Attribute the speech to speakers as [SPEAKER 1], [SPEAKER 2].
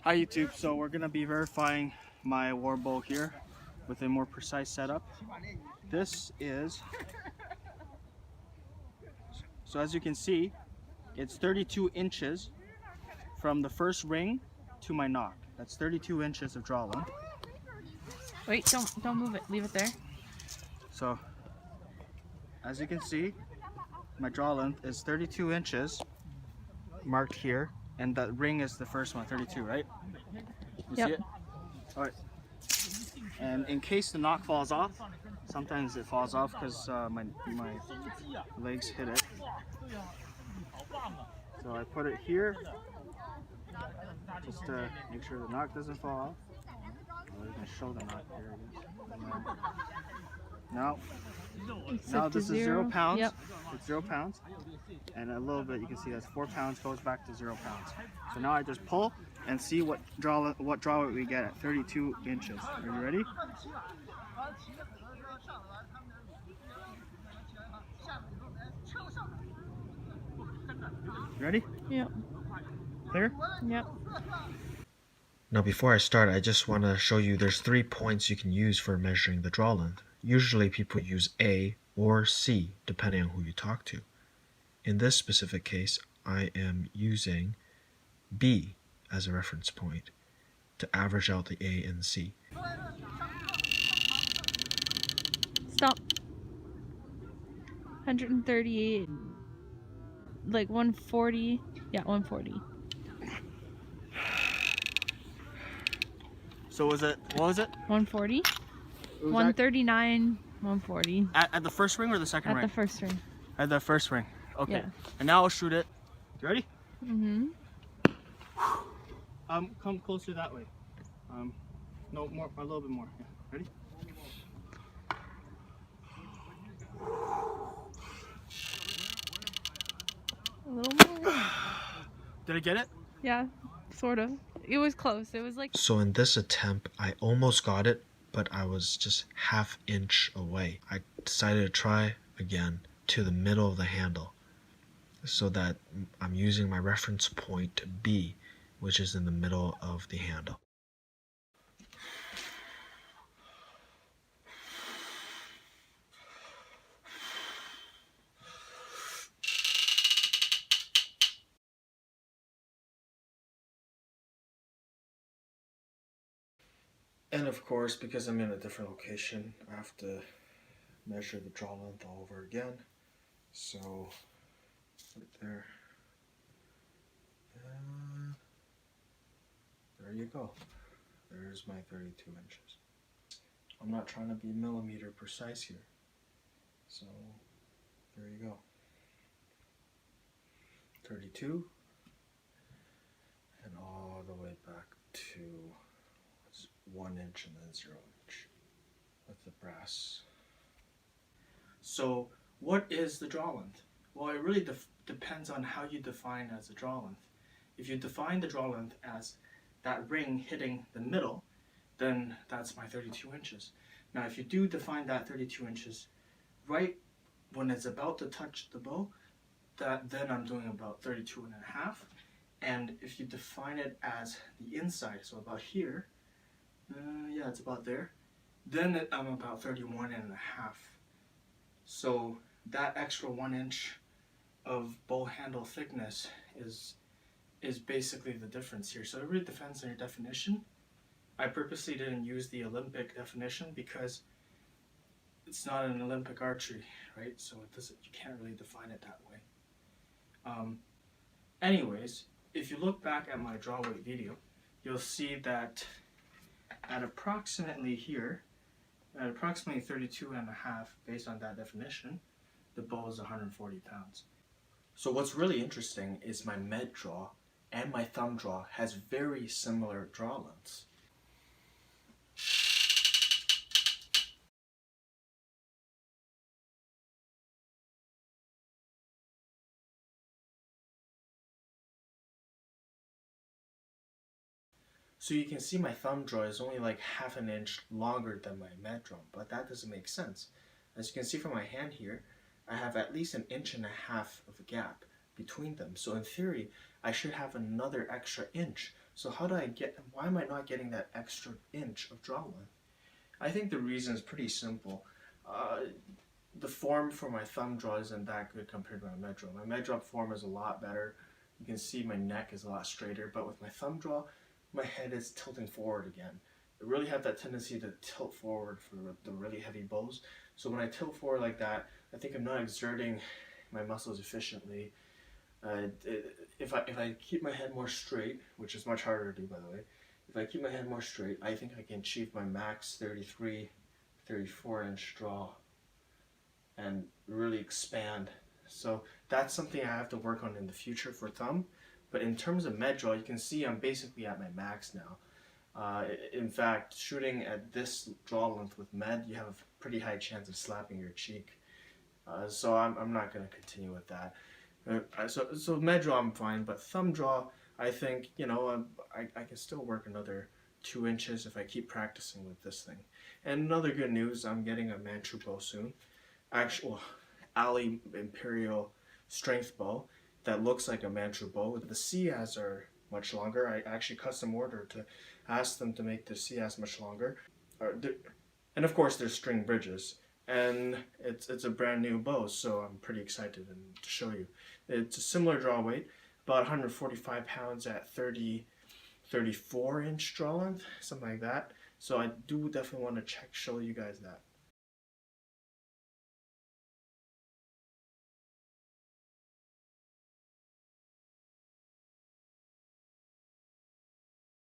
[SPEAKER 1] Hi YouTube, so we're going to be verifying my warbow here with a more precise setup. This is, so as you can see, it's 32 inches from the first ring to my nock. That's 32 inches of draw length.
[SPEAKER 2] Wait, don't move it, leave it there.
[SPEAKER 1] So as you can see, my draw length is 32 inches marked here, and that ring is the first one, 32, right? You see it? All right. And in case the nock falls off, sometimes it falls off because my legs hit it. So I put it here just to make sure the nock doesn't fall off. Well, you can show the nock here, I guess. Now this is 0 pounds.
[SPEAKER 2] Yep.
[SPEAKER 1] It's 0 pounds. And a little bit, you can see that's 4 pounds goes back to 0 pounds. So now I just pull and see what draw weight we get at 32 inches. Are you ready? Ready?
[SPEAKER 2] Yep.
[SPEAKER 1] Clear?
[SPEAKER 2] Yep.
[SPEAKER 3] Now before I start, I just want to show you there's 3 points you can use for measuring the draw length. Usually people use A or C depending on who you talk to. In this specific case, I am using B as a reference point to average out the A and C.
[SPEAKER 2] Stop. 138, like 140. Yeah, 140.
[SPEAKER 1] So what was it?
[SPEAKER 2] 140? 139, 140.
[SPEAKER 1] At the first ring or the second ring?
[SPEAKER 2] At the first ring.
[SPEAKER 1] At the first ring. Okay.
[SPEAKER 2] Yeah.
[SPEAKER 1] And now I'll shoot it. You ready?
[SPEAKER 2] Mm-hmm.
[SPEAKER 1] Come closer that way. No, more, a little bit more. Yeah. Ready?
[SPEAKER 2] A little more.
[SPEAKER 1] Did I get it?
[SPEAKER 2] Yeah, sort of. It was close. It was like...
[SPEAKER 3] So in this attempt, I almost got it, but I was just ½ inch away. I decided to try again to the middle of the handle so that I'm using my reference point B, which is in the middle of the handle. And of course, because I'm in a different location, I have to measure the draw length all over again. So, right there. There you go. There's my 32 inches. I'm not trying to be millimeter precise here. So, there you go. 32. And all the way back to 1 inch and then 0 inch with the brass.
[SPEAKER 1] So what is the draw length? Well, it really depends on how you define as a draw length. If you define the draw length as that ring hitting the middle, then that's my 32 inches. Now if you do define that 32 inches right when it's about to touch the bow, then I'm doing about 32 and a half. And if you define it as the inside, so about here, yeah, it's about there, then I'm about 31 and a half. So that extra 1 inch of bow handle thickness is basically the difference here. So it really depends on your definition. I purposely didn't use the Olympic definition because it's not an Olympic archery, right? So it doesn't, you can't really define it that way. Anyways, if you look back at my draw weight video, you'll see that at approximately here, at approximately 32 and a half, based on that definition, the bow is 140 pounds. So what's really interesting is my med draw and my thumb draw has very similar draw lengths. So you can see my thumb draw is only like ½ an inch longer than my med draw, but that doesn't make sense. As you can see from my hand here, I have at least 1.5 inches of a gap between them. So in theory, I should have another extra inch. So why am I not getting that extra inch of draw length? I think the reason is pretty simple. The form for my thumb draw isn't that good compared to my med draw. My med draw form is a lot better. You can see my neck is a lot straighter, but with my thumb draw, my head is tilting forward again. I really have that tendency to tilt forward for the really heavy bows. So when I tilt forward like that, I think I'm not exerting my muscles efficiently. If I keep my head more straight, which is much harder to do by the way, if I keep my head more straight, I think I can achieve my max 33, 34 inch draw and really expand. So that's something I have to work on in the future for thumb. But in terms of med draw, you can see I'm basically at my max now. In fact, shooting at this draw length with med, you have a pretty high chance of slapping your cheek. So I'm not going to continue with that. So med draw I'm fine, but thumb draw, I think, you know, I can still work another 2 inches if I keep practicing with this thing. And another good news, I'm getting a Manchu bow soon. Actual Ali Imperial strength bow that looks like a Manchu bow. The CAS are much longer. I actually custom ordered to ask them to make the CAS much longer. And of course there's string bridges. And it's a brand new bow, so I'm pretty excited to show you. It's a similar draw weight, about 145 pounds at 34 inch draw length, something like that. So I do definitely want to show you guys that.